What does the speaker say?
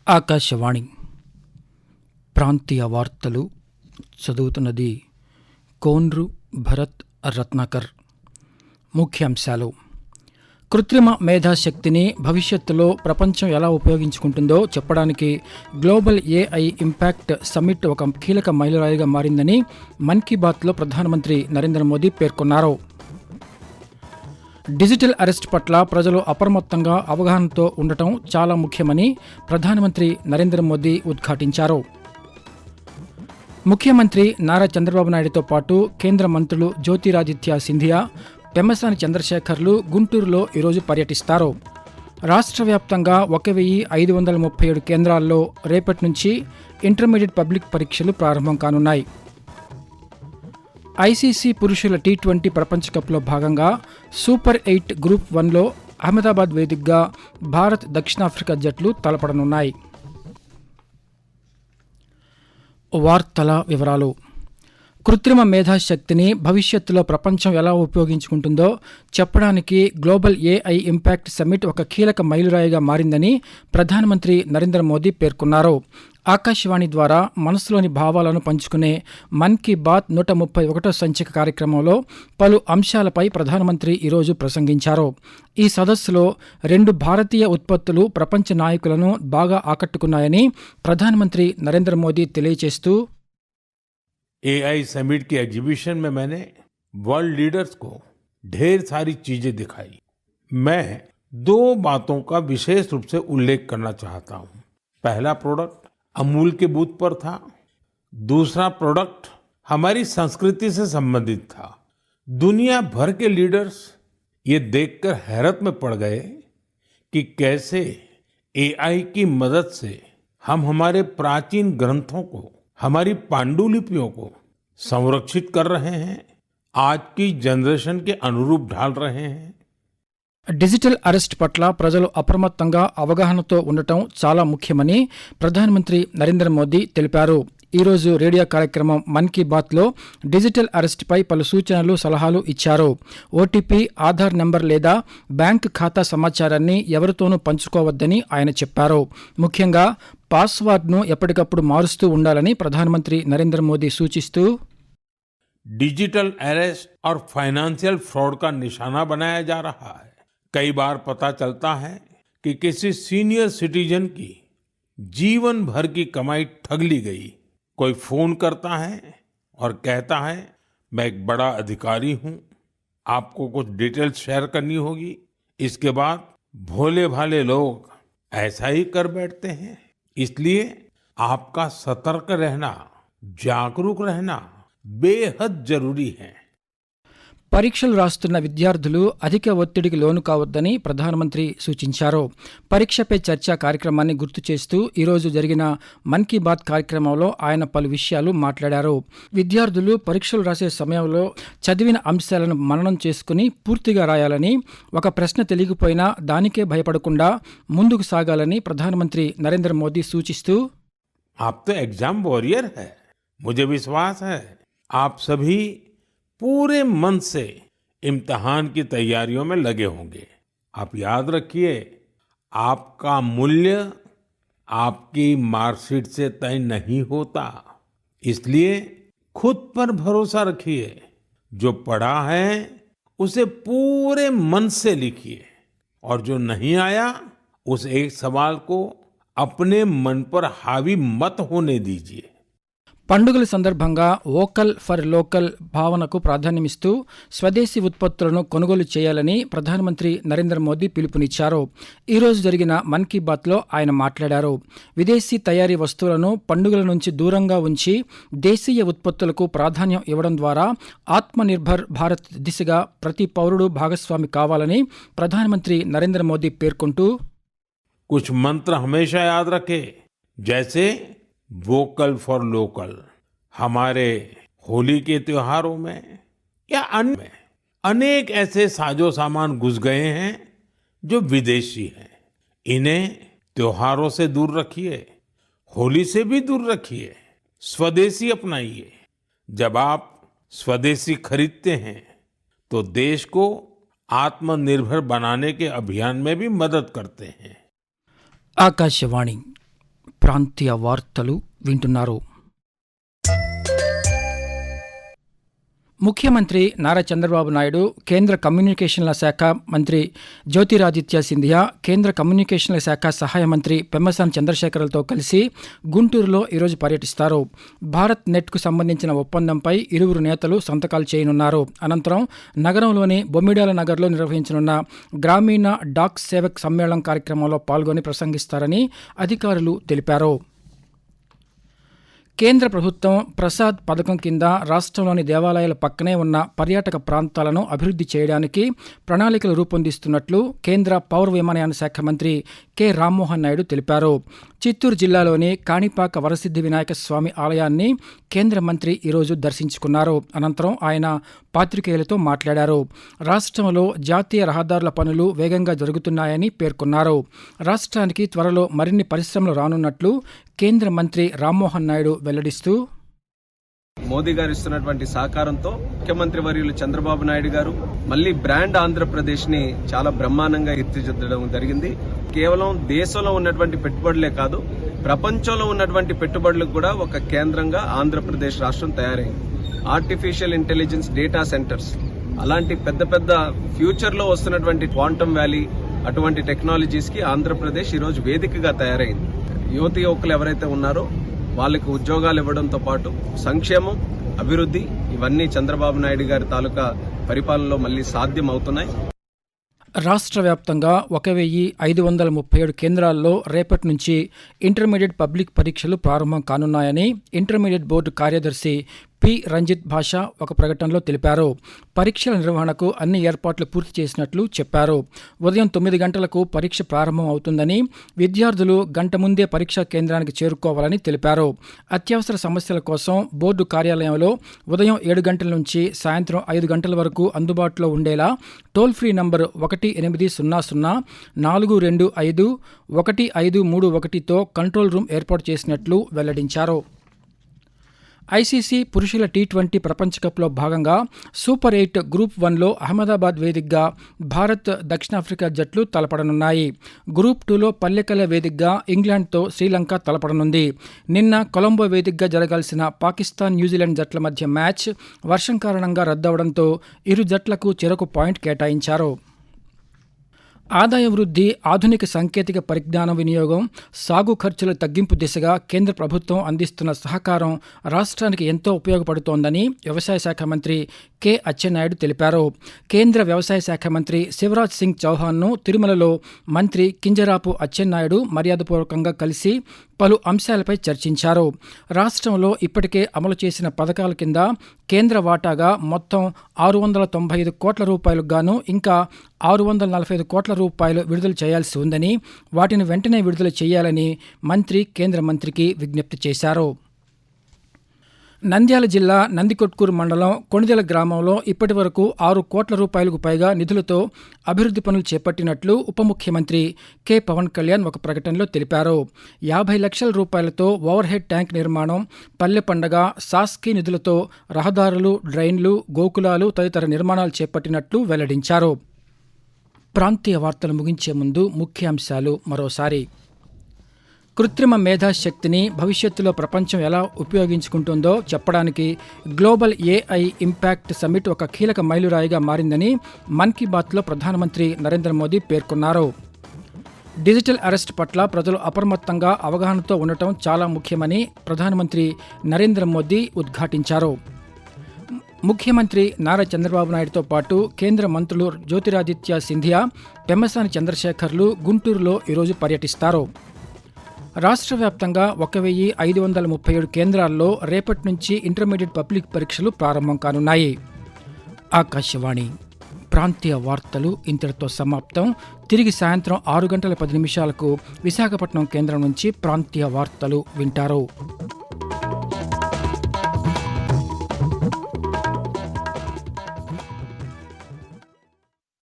ఆకాశవాణి ప్రాంతీయ వార్తలు చదువుతున్నది కోన్రు భరత్ రత్నాకర్. ముఖ్యాంశాలు: కృత్రిమ మేధాశక్తిని భవిష్యత్తులో ప్రపంచం ఎలా ఉపయోగించుకుంటుందో చెప్పడానికి గ్లోబల్ ఏఐ ఇంపాక్ట్ సమ్మిట్ ఒక కీలక మైలురాయిగా మారిందని మన్ కీ బాత్లో ప్రధానమంత్రి నరేంద్ర మోదీ పేర్కొన్నారు. డిజిటల్ అరెస్ట్ పట్ల ప్రజలు అప్రమత్తంగా అవగాహనతో ఉండటం చాలా ముఖ్యమని ప్రధానమంత్రి నరేంద్ర మోదీ ఉద్ఘాటించారు. ముఖ్యమంత్రి నారా చంద్రబాబు నాయుడుతో పాటు కేంద్ర మంత్రులు జ్యోతిరాదిత్య సింధియా, పెమ్మసాని చంద్రశేఖర్లు గుంటూరులో ఈరోజు పర్యటిస్తారు. రాష్ట్ర వ్యాప్తంగా 1537 కేంద్రాల్లో రేపటి నుంచి ఇంటర్మీడియట్ పబ్లిక్ పరీక్షలు ప్రారంభం కానున్నాయి. ఐసీసీ పురుషుల టీ20 ప్రపంచ కప్లో భాగంగా సూపర్ 8 గ్రూప్ 1లో అహ్మదాబాద్ వేదికగా భారత్, దక్షిణాఫ్రికా జట్లు తలపడనున్నాయి. వార్తల వివరాలు: కృత్రిమ మేధాశక్తిని భవిష్యత్తులో ప్రపంచం ఎలా ఉపయోగించుకుంటుందో చెప్పడానికి గ్లోబల్ ఏఐ ఇంపాక్ట్ సమ్మిట్ ఒక కీలక మైలురాయిగా మారిందని ప్రధానమంత్రి నరేంద్ర మోదీ పేర్కొన్నారు. ఆకాశవాణి ద్వారా మనసులోని భావాలను పంచుకునే మన్ కీ బాత్ 131వ సంచిక కార్యక్రమంలో పలు అంశాలపై ప్రధానమంత్రి ఈరోజు ప్రసంగించారు. ఈ సదస్సులో 2 భారతీయ ఉత్పత్తులు ప్రపంచ నాయకులను బాగా ఆకట్టుకున్నాయని ప్రధానమంత్రి నరేంద్ర మోదీ తెలియజేస్తూ, एआई समिट की एग्जीबिशन में मैंने वर्ल्ड लीडर्स को ढेर सारी चीजें दिखाई. मैं 2 बातों का विशेष रूप से उल्लेख करना चाहता हूं. पहला प्रोडक्ट अमूल के बूथ पर था. दूसरा प्रोडक्ट हमारी संस्कृति से संबंधित था. दुनिया भर के लीडर्स ये देखकर हैरत में पड़ गए कि कैसे एआई की मदद से हम हमारे प्राचीन ग्रंथों को, हमारी पांडुलिपियों को संरक्षित कर रहे हैं, आज की जनरेशन के अनुरूप ढाल रहे हैं. డిజిటల్ అరెస్ట్ పట్ల ప్రజలు అప్రమత్తంగా అవగాహనతో ఉండటం చాలా ముఖ్యమని ప్రధానమంత్రి నరేంద్ర మోదీ తెలిపారు. ఈరోజు రేడియో కార్యక్రమం మన్ కీ బాత్లో డిజిటల్ అరెస్ట్పై పలు సూచనలు, సలహాలు ఇచ్చారు. ఓటీపీ, ఆధార్ నెంబర్ లేదా బ్యాంక్ ఖాతా సమాచారాన్ని ఎవరితోనూ పంచుకోవద్దని ఆయన చెప్పారు. ముఖ్యంగా పాస్వర్డ్ను ఎప్పటికప్పుడు మారుస్తూ ఉండాలని ప్రధానమంత్రి నరేంద్ర మోదీ సూచిస్తూ, डिजिटल अरेस्ट और फाइनेंशियल फ्रॉड का निशाना बनाया जा रहा है. कई बार पता चलता है कि किसी सीनियर सिटीजन की जीवन भर की कमाई ठग ली गई. कोई फोन करता है और कहता है, मैं एक बड़ा अधिकारी हूं, आपको कुछ डिटेल्स शेयर करनी होगी. इसके बाद भोले भाले लोग ऐसा ही कर बैठते हैं. इसलिए आपका सतर्क रहना, जागरूक रहना बेहद जरूरी है. పరీక్షలు రాస్తున్న విద్యార్థులు అధిక ఒత్తిడికి లోను కావద్దని ప్రధానమంత్రి సూచించారు. పరీక్షపై చర్చ కార్యక్రమాన్ని గుర్తు చేస్తూ ఈరోజు జరిగిన మన్ కీ బాత్ కార్యక్రమంలో ఆయన పలు విషయాలు మాట్లాడారు. విద్యార్థులు పరీక్షలు రాసే సమయంలో చదివిన అంశాలను మననం చేసుకుని పూర్తిగా రాయాలని, ఒక ప్రశ్న తెలియకపోయినా దానికే భయపడకుండా ముందుకు సాగాలని ప్రధానమంత్రి నరేంద్ర మోదీ సూచిస్తూ, आप तो एग्जाम वॉरियर है. मुझे विश्वास है आप सभी पूरे मन से इम्तिहान की तैयारियों में लगे होंगे. आप याद रखिए, आपका मूल्य आपकी मार्कशीट से तय नहीं होता. इसलिए खुद पर भरोसा रखिए. जो पढ़ा है उसे पूरे मन से लिखिए और जो नहीं आया उस एक सवाल को अपने मन पर हावी मत होने दीजिए. పండుగల సందర్భంగా వోకల్ ఫర్ లోకల్ భావనకు ప్రాధాన్యమిస్తూ స్వదేశీ ఉత్పత్తులను కొనుగోలు చేయాలని ప్రధానమంత్రి నరేంద్ర మోదీ పిలుపునిచ్చారు. ఈరోజు జరిగిన మన్ కీ బాత్లో ఆయన మాట్లాడారు. విదేశీ తయారీ వస్తువులను పండుగల నుంచి దూరంగా ఉంచి దేశీయ ఉత్పత్తులకు ప్రాధాన్యం ఇవ్వడం ద్వారా ఆత్మనిర్భర్ భారత్ దిశగా ప్రతి పౌరుడు భాగస్వామి కావాలని ప్రధానమంత్రి నరేంద్ర మోదీ పేర్కొంటూ, कुछ मंत्र हमेशा याद रखें, जैसे वोकल फॉर लोकल. हमारे होली के त्योहारों में या अन्य में अनेक ऐसे साजो सामान घुस गए हैं जो विदेशी हैं. इन्हें त्योहारों से दूर रखिए, होली से भी दूर रखिए, स्वदेशी अपनाइए. जब आप स्वदेशी खरीदते हैं तो देश को आत्मनिर्भर बनाने के अभियान में भी मदद करते हैं. ఆకాశవాణి ప్రాంతీయ వార్తలు వింటున్నారు. ముఖ్యమంత్రి నారా చంద్రబాబు నాయుడు, కేంద్ర కమ్యూనికేషన్ల శాఖ మంత్రి జ్యోతిరాదిత్య సింధియా, కేంద్ర కమ్యూనికేషన్ల శాఖ సహాయ మంత్రి పెమ్మసాని చంద్రశేఖర్లతో కలిసి గుంటూరులో ఈరోజు పర్యటిస్తారు. భారత్ నెట్కు సంబంధించిన ఒప్పందంపై ఇరువురు నేతలు సంతకాలు చేయనున్నారు. అనంతరం నగరంలోని బొమ్మిడాల నగర్లో నిర్వహించనున్న గ్రామీణ డాక్ సేవక్ సమ్మేళనం కార్యక్రమంలో పాల్గొని ప్రసంగిస్తారని అధికారులు తెలిపారు. కేంద్ర ప్రభుత్వం ప్రసాద్ పథకం కింద రాష్ట్రంలోని దేవాలయాల పక్కనే ఉన్న పర్యాటక ప్రాంతాలను అభివృద్ధి చేయడానికి ప్రణాళికలు రూపొందిస్తున్నట్లు కేంద్ర పౌర విమానయాన శాఖ మంత్రి కె రామ్మోహన్ నాయుడు తెలిపారు. చిత్తూరు జిల్లాలోని కాణిపాక వరసిద్ధి వినాయక స్వామి ఆలయాన్ని కేంద్ర మంత్రి ఈరోజు దర్శించుకున్నారు. అనంతరం ఆయన పాత్రికేయులతో మాట్లాడారు. రాష్ట్రంలో జాతీయ రహదారుల పనులు వేగంగా జరుగుతున్నాయని పేర్కొన్నారు. రాష్ట్రానికి త్వరలో మరిన్ని పరిశ్రమలు రానున్నట్లు కేంద్ర మంత్రి రామ్మోహన్ నాయుడు వెల్లడిస్తూ, మోదీ గారు ఇస్తున్నటువంటి సహకారంతో ముఖ్యమంత్రి వర్యులు చంద్రబాబు నాయుడు గారు మళ్లీ బ్రాండ్ ఆంధ్రప్రదేశ్ ని చాలా బ్రహ్మాండంగా తీర్చిదిద్దడం జరిగింది. కేవలం దేశంలో ఉన్నటువంటి పెట్టుబడులే కాదు, ప్రపంచంలో ఉన్నటువంటి పెట్టుబడులకు కూడా ఒక కేంద్రంగా ఆంధ్రప్రదేశ్ రాష్ట్రం తయారైంది. ఆర్టిఫిషియల్ ఇంటెలిజెన్స్ డేటా సెంటర్స్, అలాంటి పెద్ద పెద్ద ఫ్యూచర్ లో వస్తున్నటువంటి క్వాంటమ్ వ్యాలీ, అటువంటి టెక్నాలజీస్ కి ఆంధ్రప్రదేశ్ ఈరోజు వేదికగా తయారైంది. యువతి యువకులు ఎవరైతే ఉన్నారో వాళ్ళకి ఉద్యోగాలు ఇవ్వడంతో పాటు సంక్షేమం, అభివృద్ధి ఇవన్నీ చంద్రబాబు నాయుడు గారి తాలూకా పరిపాలనలో మళ్లీ సాధ్యం అవుతున్నాయి. రాష్ట్ర వ్యాప్తంగా 1537 కేంద్రాల్లో రేపటి నుంచి ఇంటర్మీడియట్ పబ్లిక్ పరీక్షలు ప్రారంభం కానున్నాయని ఇంటర్మీడియట్ బోర్డు కార్యదర్శి పి రంజిత్ భాషా ఒక ప్రకటనలో తెలిపారు. పరీక్షల నిర్వహణకు అన్ని ఏర్పాట్లు పూర్తి చేసినట్లు చెప్పారు. ఉదయం 9 గంటలకు పరీక్ష ప్రారంభం అవుతుందని, విద్యార్థులు గంట ముందే పరీక్షా కేంద్రానికి చేరుకోవాలని తెలిపారు. అత్యవసర సమస్యల కోసం బోర్డు కార్యాలయంలో ఉదయం 7 గంటల నుంచి సాయంత్రం 5 గంటల వరకు అందుబాటులో ఉండేలా టోల్ ఫ్రీ నంబర్ 1800-425-1531తో కంట్రోల్ రూమ్ ఏర్పాటు చేసినట్లు వెల్లడించారు. ఐసీసీ పురుషుల టీ20 ప్రపంచ కప్లో భాగంగా సూపర్ 8 గ్రూప్ 1లో అహ్మదాబాద్ వేదికగా భారత్, దక్షిణాఫ్రికా జట్లు తలపడనున్నాయి. గ్రూప్ 2లో పల్లెకల వేదికగా ఇంగ్లాండ్తో శ్రీలంక తలపడనుంది. నిన్న కొలంబో వేదికగా జరగాల్సిన పాకిస్తాన్, న్యూజిలాండ్ జట్ల మధ్య మ్యాచ్ వర్షం కారణంగా రద్దవడంతో ఇరు జట్లకు చెరొక పాయింట్ కేటాయించారు. ఆదాయ వృద్ధి, ఆధునిక సాంకేతిక పరిజ్ఞానం వినియోగం, సాగు ఖర్చుల తగ్గింపు దిశగా కేంద్ర ప్రభుత్వం అందిస్తున్న సహకారం రాష్ట్రానికి ఎంతో ఉపయోగపడుతోందని వ్యవసాయ శాఖ మంత్రి కె అచ్చెన్నాయుడు తెలిపారు. కేంద్ర వ్యవసాయ శాఖ మంత్రి శివరాజ్ సింగ్ చౌహాన్ను తిరుమలలో మంత్రి కింజరాపు అచ్చెన్నాయుడు మర్యాదపూర్వకంగా కలిసి పలు అంశాలపై చర్చించారు. రాష్ట్రంలో ఇప్పటికే అమలు చేసిన పథకాల కింద కేంద్ర వాటాగా మొత్తం 695 కోట్ల రూపాయలకు గాను ఇంకా 645 కోట్ల రూపాయలు విడుదల చేయాల్సి ఉందని, వాటిని వెంటనే విడుదల చేయాలని మంత్రి కేంద్ర మంత్రికి విజ్ఞప్తి చేశారు. నంద్యాల జిల్లా నందికొట్కూరు మండలం కొణిదెల గ్రామంలో ఇప్పటి వరకు 6 కోట్ల రూపాయలకు పైగా నిధులతో అభివృద్ధి పనులు చేపట్టినట్లు ఉప ముఖ్యమంత్రి కె పవన్ కళ్యాణ్ ఒక ప్రకటనలో తెలిపారు. 50 లక్షల రూపాయలతో ఓవర్ హెడ్ ట్యాంక్ నిర్మాణం, పల్లె పండగ, సాస్కీ నిధులతో రహదారులు, డ్రైన్లు, గోకులాలు తదితర నిర్మాణాలు చేపట్టినట్లు వెల్లడించారు. ప్రాంతీయ వార్తలు ముగించే ముందు ముఖ్యాంశాలు మరోసారి. కృత్రిమ మేధాశక్తిని భవిష్యత్తులో ప్రపంచం ఎలా ఉపయోగించుకుంటుందో చెప్పడానికి గ్లోబల్ ఏఐ ఇంపాక్ట్ సమ్మిట్ ఒక కీలక మైలురాయిగా మారిందని మన్ కీ బాత్లో ప్రధానమంత్రి నరేంద్ర మోదీ పేర్కొన్నారు. డిజిటల్ అరెస్ట్ పట్ల ప్రజలు అప్రమత్తంగా అవగాహనతో ఉండటం చాలా ముఖ్యమని ప్రధానమంత్రి నరేంద్ర మోదీ ఉద్ఘాటించారు. ముఖ్యమంత్రి నారా చంద్రబాబు నాయుడుతో పాటు కేంద్ర మంత్రులు జ్యోతిరాదిత్య సింధియా, పెమ్మసాని చంద్రశేఖర్లు గుంటూరులో ఈరోజు పర్యటిస్తారు. రాష్ట్ర వ్యాప్తంగా 1537 కేంద్రాల్లో రేపటి నుంచి ఇంటర్మీడియట్ పబ్లిక్ పరీక్షలు ప్రారంభం కానున్నాయి. ఆకాశవాణి ప్రాంతీయ వార్తలు ఇంతటితో సమాప్తం. తిరిగి సాయంత్రం 6 గంటల 10 నిమిషాలకు విశాఖపట్నం కేంద్రం నుంచి ప్రాంతీయ వార్తలు వింటారు.